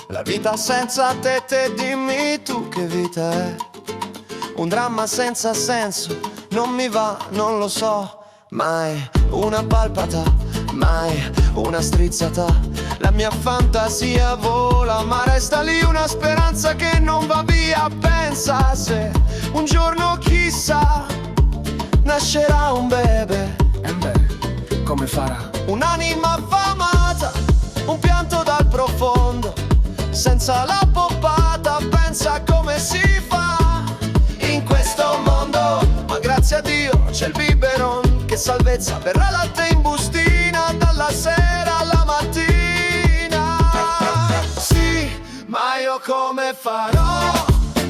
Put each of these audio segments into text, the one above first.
La vita senza te, dimmi tu che vita è. Un dramma senza senso, non mi va, non lo so. Mai una palpata, mai una strizzata. La mia fantasia vola, ma resta lì una speranza che non va via. Pensa se un giorno chissà nascerà un bebe. E beh, come farà? Un'anima affamata, un pianto dal profondo, senza la poppata. Pensa come si fa in questo mondo, ma grazie a Dio c'è il biberon. Che salvezza, verrà latte in bustina dalla sera alla mattina. Sì, ma io come farò?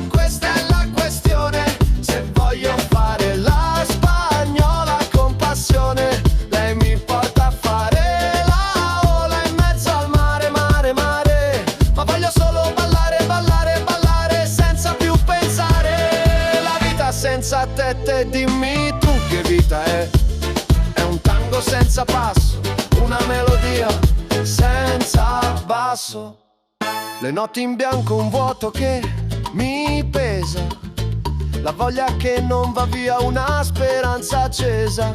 Questa è la questione. Se voglio fare la spagnola con passione, lei mi porta a fare la ola in mezzo al mare, mare, mare. Ma voglio solo ballare, ballare, ballare senza più pensare. La vita senza te, dimmi tu che vita è. È un tango senza passo, una melodia senza basso. Le notti in bianco, un vuoto che mi pesa, la voglia che non va via, una speranza accesa.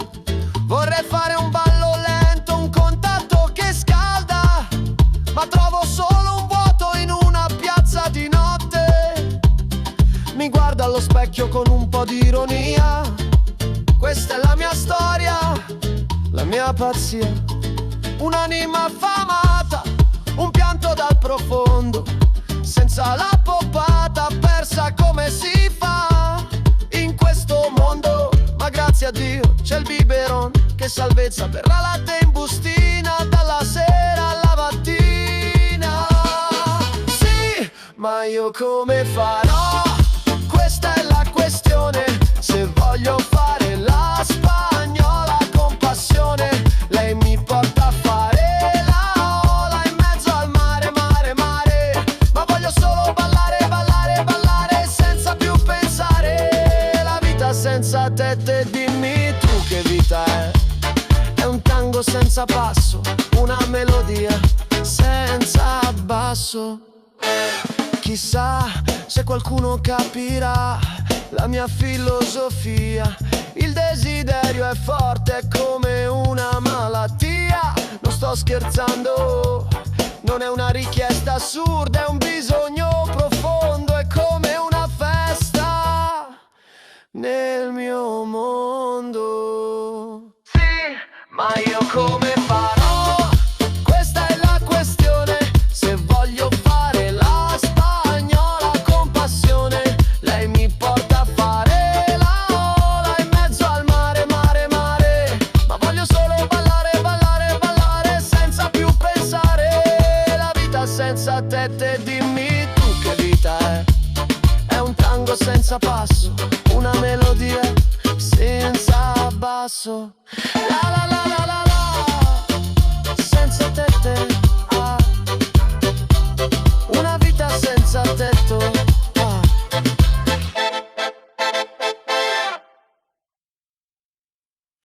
Vorrei fare un ballo lento, un contatto che scalda, ma trovo solo un vuoto in una piazza di notte. Mi guardo allo specchio con un po' di ironia. Questa è la mia storia, la mia pazzia. Un'anima affamata, un pianto dal profondo, senza la poppata. Persa come si fa in questo mondo, ma grazie a Dio c'è il biberon. Che salvezza, verrà latte in bustina dalla sera alla mattina. Sì, ma io come farò? Questa è la questione. Se voglio fare la spagnola con passione, lei mi porta a fare la ola in mezzo al mare, mare, mare. Ma voglio solo ballare, ballare, ballare senza più pensare. La vita senza te, dimmi tu che vita è. È un tango senza passo, una melodia senza basso. Chissà se qualcuno capirà la mia filosofia. Il desiderio è forte come una malattia. Non sto scherzando, non è una richiesta assurda, è un bisogno profondo. È come una festa nel mio mondo. Sì, ma io come farò? Questa è la questione. Se voglio fare la spagnola con passione, lei mi porta a fare la ola in mezzo al mare, mare, mare. Ma voglio solo ballare, ballare, ballare senza più pensare. La vita senza te, dimmi tu che vita è. È un tango senza passo, una melodia senza basso. La la la la la la.